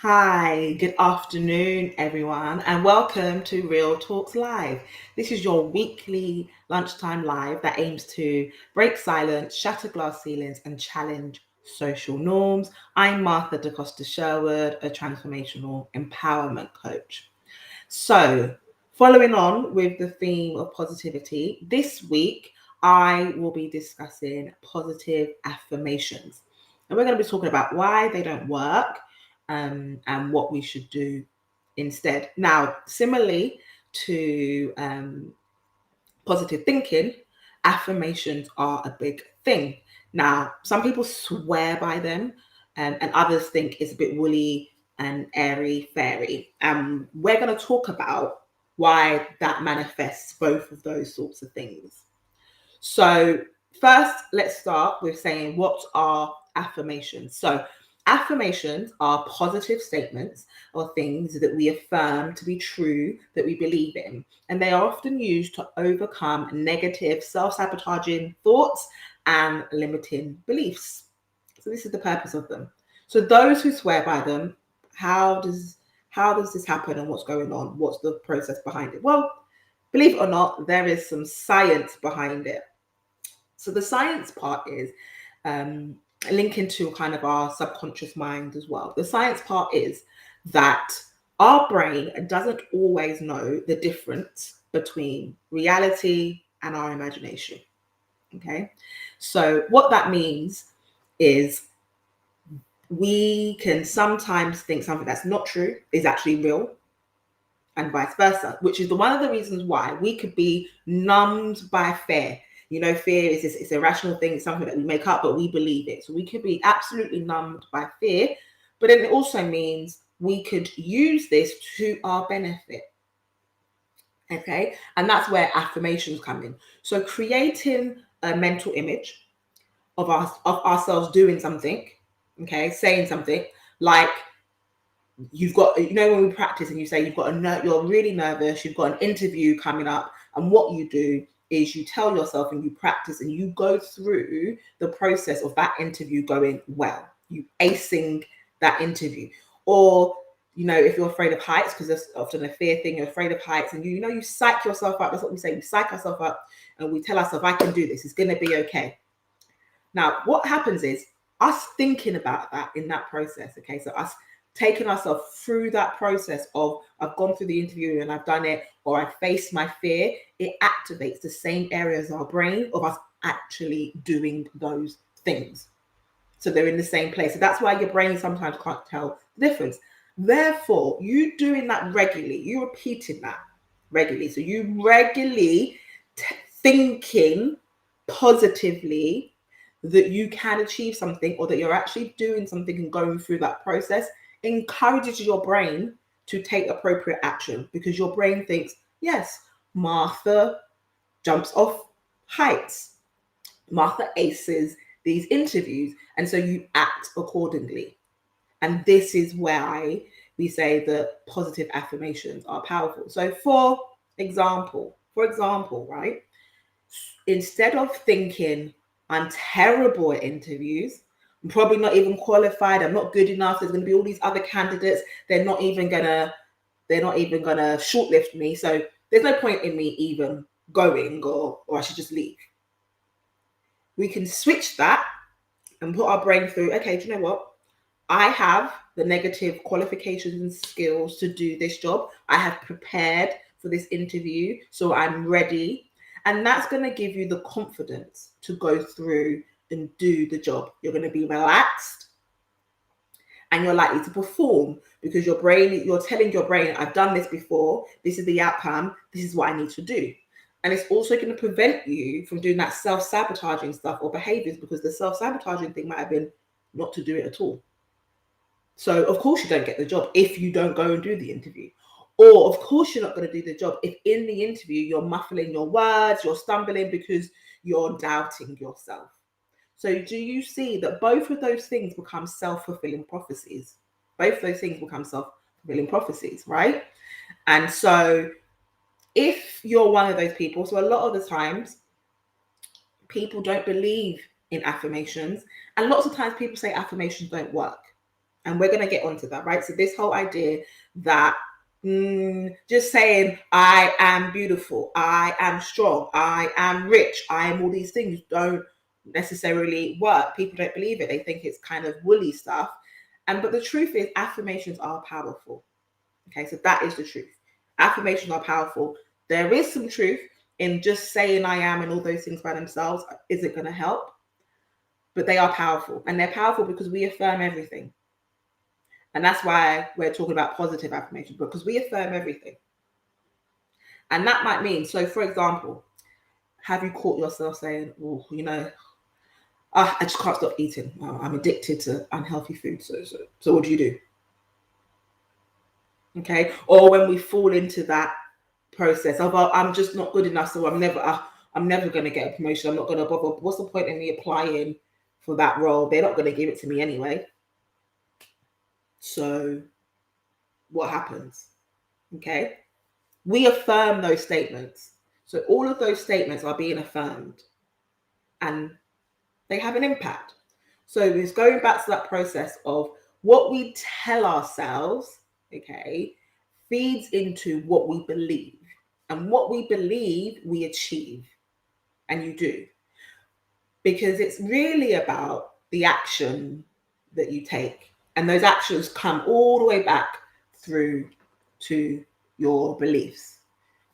Hi, good afternoon, everyone, and welcome to Real Talks Live. This is your weekly lunchtime live that aims to break silence, shatter glass ceilings, and challenge social norms. I'm Martha DaCosta Sherwood, a transformational empowerment coach. So, following on with the theme of positivity, this week I will be discussing positive affirmations. And we're going to be talking about why they don't work and what we should do instead. Now, similarly to positive thinking, affirmations are a big thing. Now, some people swear by them, and others think it's a bit woolly and airy fairy. We're going to talk about why that manifests both of those sorts of things. So, first, let's start with saying what are affirmations. So, affirmations are positive statements or things that we affirm to be true, that we believe in. And they are often used to overcome negative, self sabotaging thoughts and limiting beliefs. So, this is the purpose of them. So, those who swear by them, how does this happen and what's going on? What's the process behind it? Well, believe it or not, there is some science behind it. So the science part is linking to kind of our subconscious mind as well. The science part is that our brain doesn't always know the difference between reality and our imagination. Okay. So what that means is we can sometimes think something that's not true is actually real and vice versa, which is one of the reasons why we could be numbed by fear. You know, fear is this, it's a rational thing, it's something that we make up, but we believe it. So we could be absolutely numbed by fear, but then it also means we could use this to our benefit. Okay, and that's where affirmations come in. So creating a mental image of us of ourselves doing something, okay, saying something like you've got, you know, when we practice and you say you're really nervous, you've got an interview coming up, and what you do is you tell yourself and you practice and you go through the process of that interview going well, you acing that interview. Or, you know, if you're afraid of heights, because there's often a fear thing, you're afraid of heights, and you know, you psych yourself up. That's what we say, we psych ourselves up and we tell ourselves, I can do this, it's going to be okay. Now, what happens is us thinking about that in that process, okay, so us taking ourselves through that process of I've gone through the interview and I've done it, or I faced my fear, it activates the same areas of our brain of us actually doing those things. So they're in the same place. So that's why your brain sometimes can't tell the difference. Therefore, you doing that regularly, you repeating that regularly. So you regularly thinking positively that you can achieve something or that you're actually doing something and going through that process encourages your brain to take appropriate action, because your brain thinks, yes, Martha jumps off heights, Martha aces these interviews, and so you act accordingly. And this is why we say that positive affirmations are powerful. So for example, right, instead of thinking I'm terrible at interviews, I'm probably not even qualified, I'm not good enough, there's going to be all these other candidates, they're not even gonna shortlist me, so there's no point in me even going, or I should just leave. We can switch that and put our brain through, okay, do you know what, I have the negative qualifications and skills to do this job, I have prepared for this interview, so I'm ready. And that's going to give you the confidence to go through and do the job. You're going to be relaxed and you're likely to perform, because you're telling your brain, I've done this before, this is the outcome, this is what I need to do. And it's also going to prevent you from doing that self-sabotaging stuff or behaviors, because the self-sabotaging thing might have been not to do it at all. So of course you don't get the job if you don't go and do the interview. Or of course you're not going to do the job if in the interview you're muffling your words, you're stumbling because you're doubting yourself. So do you see that both of those things become self-fulfilling prophecies? Both of those things become self-fulfilling prophecies, right? And so if you're one of those people, so a lot of the times people don't believe in affirmations, and lots of times people say affirmations don't work. And we're going to get onto that, right? So this whole idea that just saying, I am beautiful, I am strong, I am rich, I am all these things don't necessarily work. People don't believe it. They think it's kind of woolly stuff. But the truth is, affirmations are powerful. Okay, so that is the truth. Affirmations are powerful. There is some truth in just saying I am and all those things by themselves isn't going to help, but they are powerful. And they're powerful because we affirm everything. And that's why we're talking about positive affirmations, because we affirm everything. And that might mean, so for example, have you caught yourself saying, oh, I just can't stop eating. I'm addicted to unhealthy food. So what do you do? Okay. Or when we fall into that process of, I'm just not good enough, so I'm never going to get a promotion. I'm not going to bother. What's the point in me applying for that role? They're not going to give it to me anyway. So what happens? Okay. We affirm those statements. So all of those statements are being affirmed and they have an impact. So it's going back to that process of what we tell ourselves, okay, feeds into what we believe. And what we believe, we achieve. And you do. Because it's really about the action that you take. And those actions come all the way back through to your beliefs.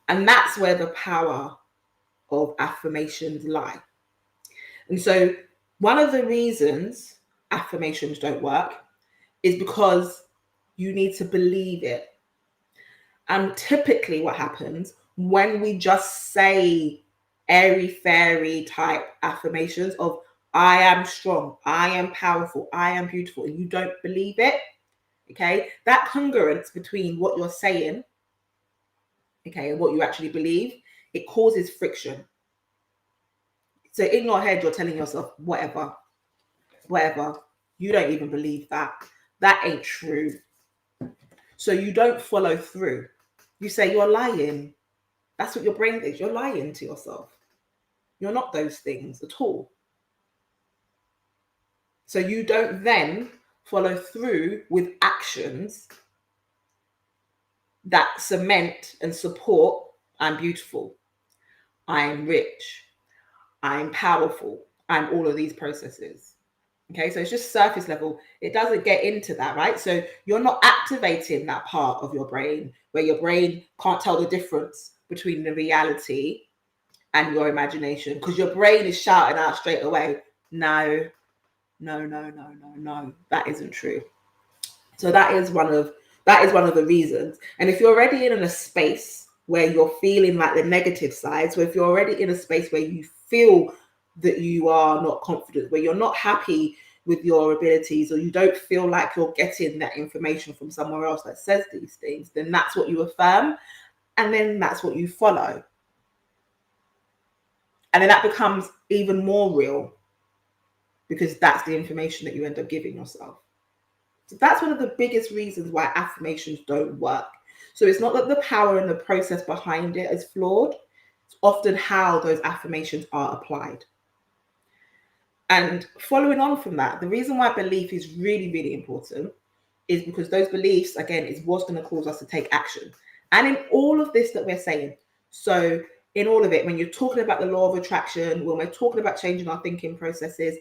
And that's where the power of affirmations lie. And so one of the reasons affirmations don't work is because you need to believe it. And typically what happens when we just say airy fairy type affirmations of I am strong, I am powerful, I am beautiful, and you don't believe it, okay, that congruence between what you're saying, okay, and what you actually believe, it causes friction. So in your head, you're telling yourself, whatever, you don't even believe that. That ain't true. So you don't follow through. You say you're lying. That's what your brain thinks. You're lying to yourself. You're not those things at all. So you don't then follow through with actions that cement and support I'm beautiful, I'm rich, I'm powerful, I'm all of these processes. Okay, so it's just surface level. It doesn't get into that, right? So you're not activating that part of your brain where your brain can't tell the difference between the reality and your imagination, because your brain is shouting out straight away, no, that isn't true. So that is one of the reasons. And if you're already in a space where you're feeling like the negative side, so if you're already in a space where you feel that you are not confident, where you're not happy with your abilities, or you don't feel like you're getting that information from somewhere else that says these things, then that's what you affirm, and then that's what you follow. And then that becomes even more real because that's the information that you end up giving yourself. So that's one of the biggest reasons why affirmations don't work. So it's not that the power and the process behind it is flawed. It's often how those affirmations are applied. And following on from that, the reason why belief is really, really important is because those beliefs, again, is what's going to cause us to take action. And in all of this that we're saying, so in all of it, when you're talking about the law of attraction, when we're talking about changing our thinking processes,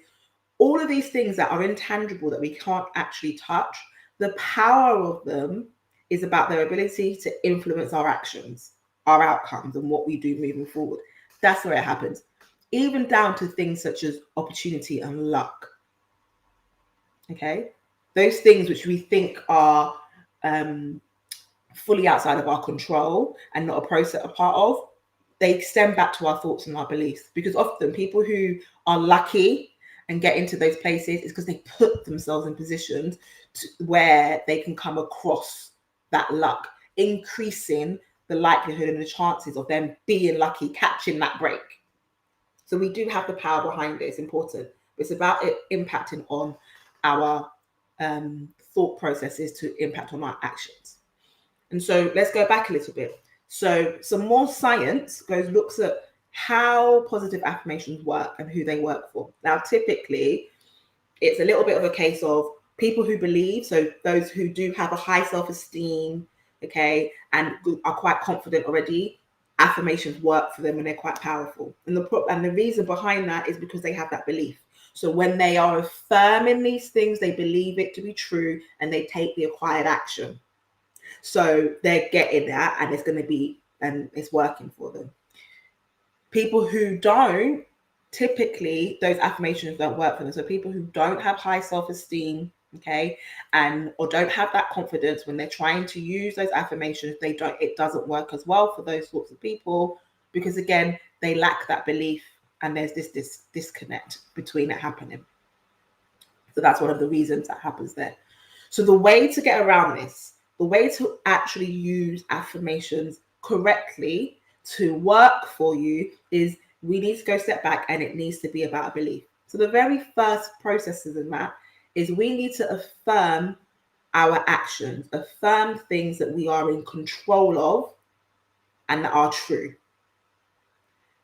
all of these things that are intangible that we can't actually touch, the power of them is about their ability to influence our actions, our outcomes, and what we do moving forward. That's where it happens. Even down to things such as opportunity and luck. Okay? Those things which we think are fully outside of our control and not a process a part of, they extend back to our thoughts and our beliefs. Because often people who are lucky and get into those places is because they put themselves in positions where they can come across that luck, increasing the likelihood and the chances of them being lucky, catching that break. So we do have the power behind it. It's important. It's about it impacting on our thought processes to impact on our actions. And so let's go back a little bit. So some more science looks at how positive affirmations work and who they work for. Now, typically, it's a little bit of a case of People who believe, so those who do have a high self-esteem, okay, and are quite confident already, affirmations work for them and they're quite powerful. And the reason behind that is because they have that belief. So when they are affirming these things, they believe it to be true and they take the acquired action. So they're getting that and it's going to be, and it's working for them. People who don't, typically those affirmations don't work for them. So people who don't have high self-esteem, okay, and or don't have that confidence when they're trying to use those affirmations, it doesn't work as well for those sorts of people, because again, they lack that belief and there's this disconnect between it happening. So that's one of the reasons that happens there. So the way to get around this, the way to actually use affirmations correctly to work for you, is we need to go step back and it needs to be about a belief. So the very first processes in that is we need to affirm our actions, affirm things that we are in control of and that are true.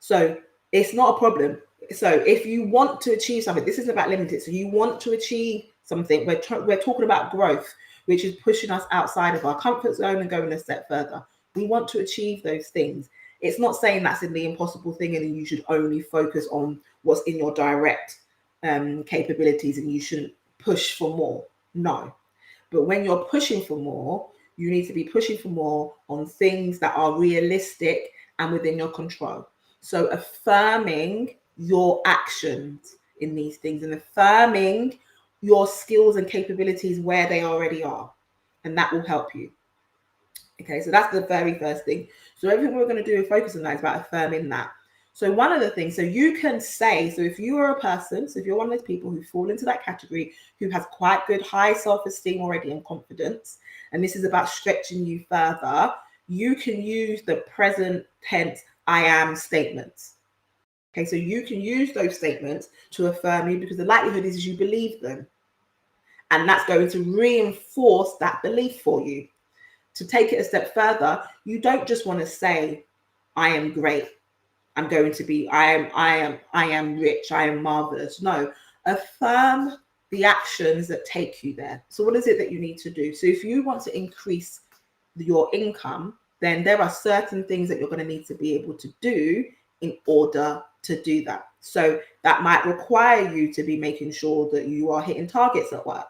So it's not a problem. So if you want to achieve something, this isn't about limited. So you want to achieve something, we're talking about growth, which is pushing us outside of our comfort zone and going a step further. We want to achieve those things. It's not saying that's in the impossible thing and you should only focus on what's in your direct capabilities and you shouldn't push for more. No. But when you're pushing for more, you need to be pushing for more on things that are realistic and within your control. So affirming your actions in these things and affirming your skills and capabilities where they already are. And that will help you. Okay, so that's the very first thing. So everything we're going to do is focus on that is about affirming that. So one of the things, so you can say, so if you are a person, so if you're one of those people who fall into that category, who has quite good high self-esteem already and confidence, and this is about stretching you further, you can use the present tense I am statements. Okay, so you can use those statements to affirm you because the likelihood is you believe them. And that's going to reinforce that belief for you. To take it a step further, you don't just want to say, I am great. I'm going to be, I am rich, I am marvelous. No, affirm the actions that take you there. So what is it that you need to do? So if you want to increase your income, then there are certain things that you're going to need to be able to do in order to do that. So that might require you to be making sure that you are hitting targets at work.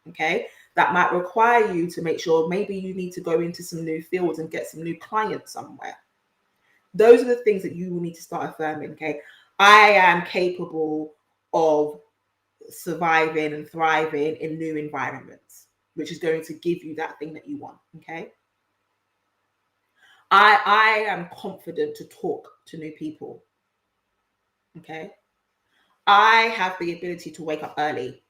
Okay. That might require you to make sure maybe you need to go into some new fields and get some new clients somewhere. Those are the things that you will need to start affirming. Okay. I am capable of surviving and thriving in new environments, which is going to give you that thing that you want. Okay. I am confident to talk to new people. Okay. I have the ability to wake up early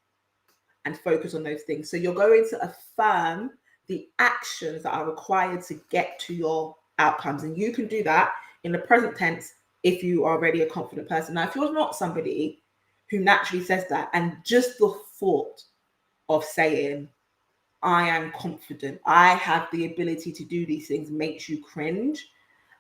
and focus on those things. So you're going to affirm the actions that are required to get to your outcomes. And you can do that in the present tense if you are already a confident person. Now, if you're not somebody who naturally says that, and just the thought of saying, I am confident, I have the ability to do these things makes you cringe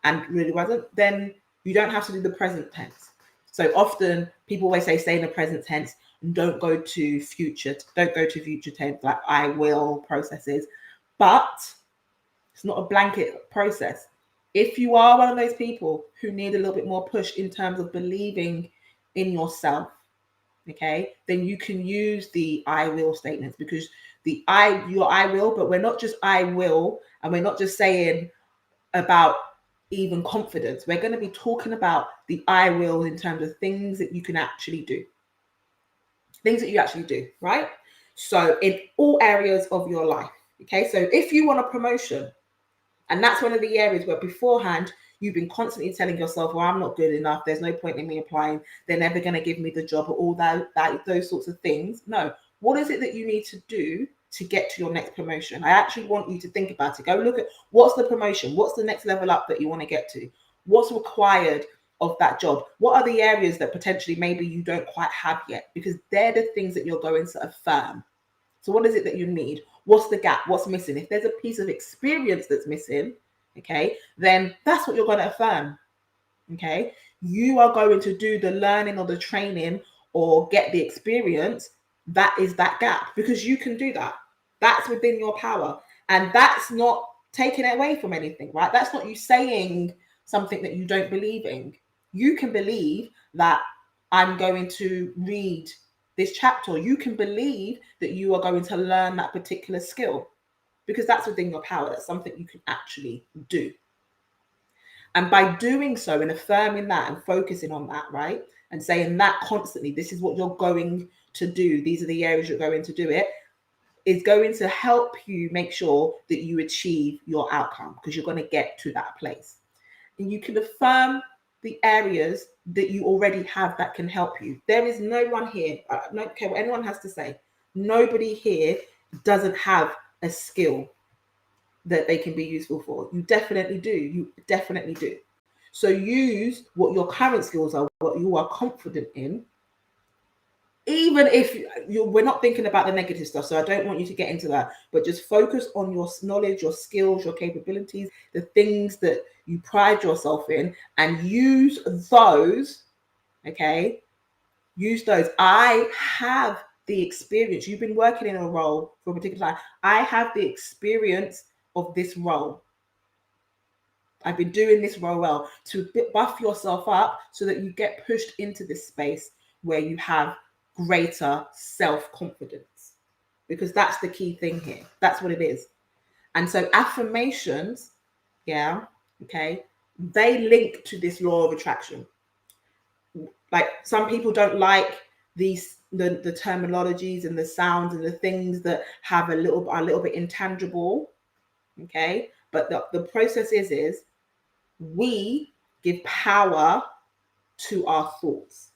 and really wasn't, then you don't have to do the present tense. So often people always say, stay in the present tense and don't go to future tense, like I will processes. But it's not a blanket process. If you are one of those people who need a little bit more push in terms of believing in yourself, okay, then you can use the I will statements, because your I will, but we're not just I will, and we're not just saying about even confidence. We're going to be talking about the I will in terms of things that you can actually do. Things that you actually do, right? So in all areas of your life, okay? So if you want a promotion, and that's one of the areas where beforehand you've been constantly telling yourself, well, I'm not good enough, there's no point in me applying, they're never going to give me the job, or all that those sorts of things. No, what is it that you need to do to get to your next promotion? I actually want you to think about it. Go look at what's the promotion, what's the next level up that you want to get to, what's required of that job, what are the areas that potentially maybe you don't quite have yet, because they're the things that you're going to affirm. So what is it that you need? What's the gap? What's missing? If there's a piece of experience that's missing, okay, then that's what you're going to affirm. Okay, you are going to do the learning or the training or get the experience that is that gap, because you can do that. That's within your power. And that's not taking it away from anything, right? That's not you saying something that you don't believe in. You can believe that I'm going to read this chapter. You can believe that you are going to learn that particular skill, because that's within your power. That's something you can actually do. And by doing so and affirming that and focusing on that, right? And saying that constantly, this is what you're going to do, these are the areas you're going to do it, is going to help you make sure that you achieve your outcome, because you're going to get to that place. And you can affirm the areas that you already have that can help you. There is no one here, I don't care what anyone has to say, nobody here doesn't have a skill that they can be useful for. You definitely do. You definitely do. So use what your current skills are, what you are confident in. Even if we're not thinking about the negative stuff, so I don't want you to get into that, but just focus on your knowledge, your skills, your capabilities, the things that you pride yourself in, and use those. Okay, use those. I have the experience. You've been working in a role for a particular time. I have the experience of this role. I've been doing this role well, to buff yourself up so that you get pushed into this space where you have greater self-confidence, because that's the key thing here. That's what it is. And so affirmations, yeah, okay, they link to this law of attraction. Like, some people don't like these the terminologies and the sounds and the things that have a little bit intangible, okay? But the process is we give power to our thoughts,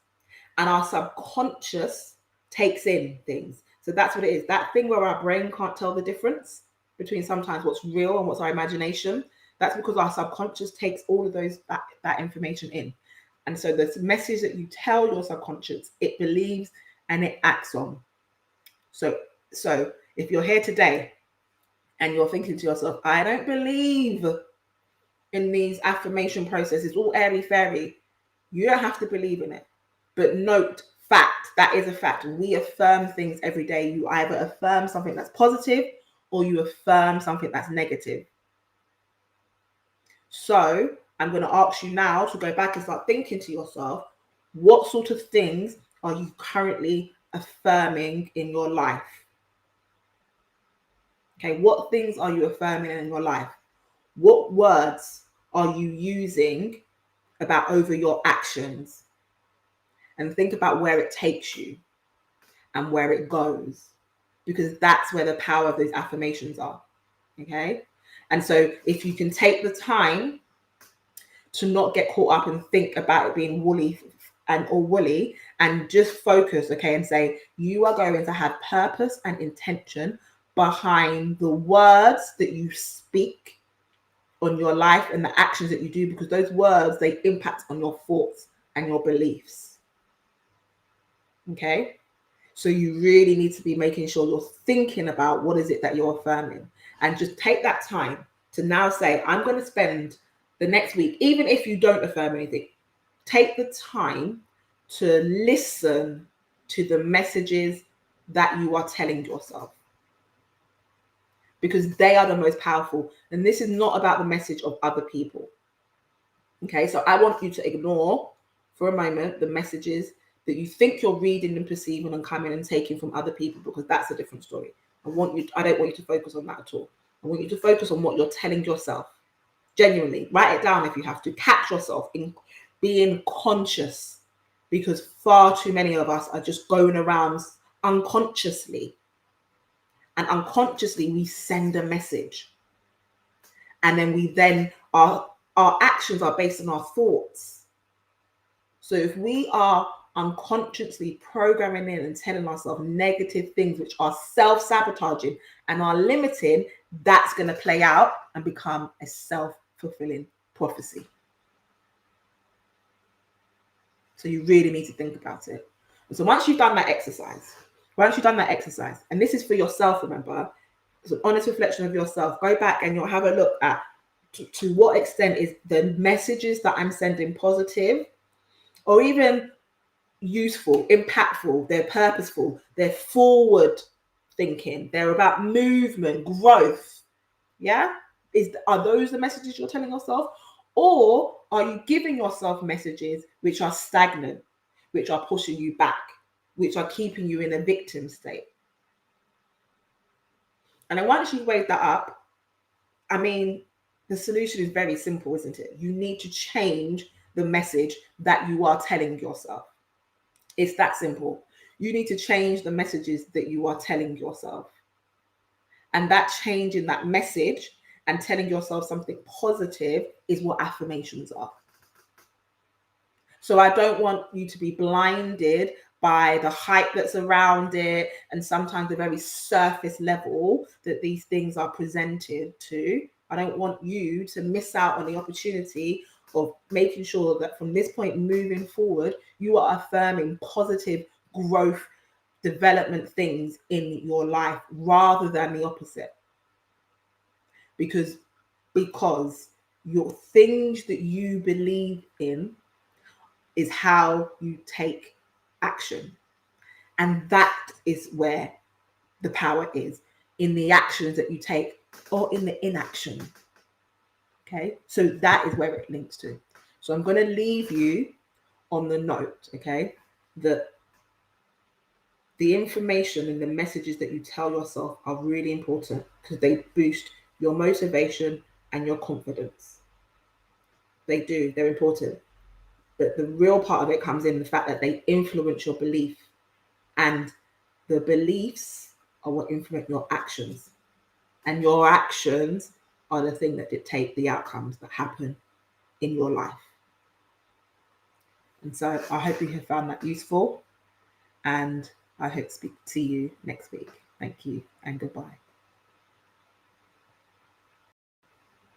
and our subconscious takes in things. So that's what it is. That thing where our brain can't tell the difference between sometimes what's real and what's our imagination. That's because our subconscious takes all of that information in. And so the message that you tell your subconscious, it believes and it acts on. So if you're here today and you're thinking to yourself, I don't believe in these affirmation processes, all airy fairy, you don't have to believe in it. But note, fact, that is a fact. We affirm things every day. You either affirm something that's positive or you affirm something that's negative. So I'm going to ask you now to go back and start thinking to yourself, what sort of things are you currently affirming in your life? Okay, what things are you affirming in your life? What words are you using over your actions? And think about where it takes you and where it goes, because that's where the power of those affirmations are. Okay. And so if you can take the time to not get caught up and think about it being woolly and just focus, okay, and say, you are going to have purpose and intention behind the words that you speak on your life and the actions that you do, because those words, they impact on your thoughts and your beliefs. Okay. So you really need to be making sure you're thinking about what is it that you're affirming, and just take that time to now say, I'm going to spend the next week, even if you don't affirm anything, take the time to listen to the messages that you are telling yourself, because they are the most powerful. And this is not about the message of other people. Okay, so I want you to ignore for a moment the messages that you think you're reading and perceiving and coming and taking from other people, because that's a different story. I don't want you to focus on that at all. I want you to focus on what you're telling yourself. Genuinely, write it down if you have to. Catch yourself in being conscious, because far too many of us are just going around unconsciously. And unconsciously, we send a message. And then our actions are based on our thoughts. So if we are unconsciously programming in and telling ourselves negative things which are self-sabotaging and are limiting, that's going to play out and become a self-fulfilling prophecy. So you really need to think about it. And so once you've done that exercise, and this is for yourself, remember, it's an honest reflection of yourself. Go back and you'll have a look at to what extent is the messages that I'm sending positive, or even useful, impactful, they're purposeful, they're forward thinking, they're about movement, growth. Yeah? Are those the messages you're telling yourself? Or are you giving yourself messages which are stagnant, which are pushing you back, which are keeping you in a victim state? And then once you weigh that up, I mean, the solution is very simple, isn't it? You need to change the message that you are telling yourself. It's that simple. You need to change the messages that you are telling yourself. And that change in that message and telling yourself something positive is what affirmations are. So I don't want you to be blinded by the hype that's around it and sometimes the very surface level that these things are presented to. I don't want you to miss out on the opportunity of making sure that from this point moving forward, you are affirming positive growth, development things in your life rather than the opposite. Because your things that you believe in is how you take action. And that is where the power is, in the actions that you take or in the inaction. Okay, so that is where it links to. So I'm going to leave you on the note, okay, that the information and the messages that you tell yourself are really important because they boost your motivation and your confidence. They do, they're important. But the real part of it comes in the fact that they influence your belief, and the beliefs are what influence your actions. And your actions are the thing that dictate the outcomes that happen in your life. And so I hope you have found that useful, and I hope to speak to you next week. Thank you and goodbye.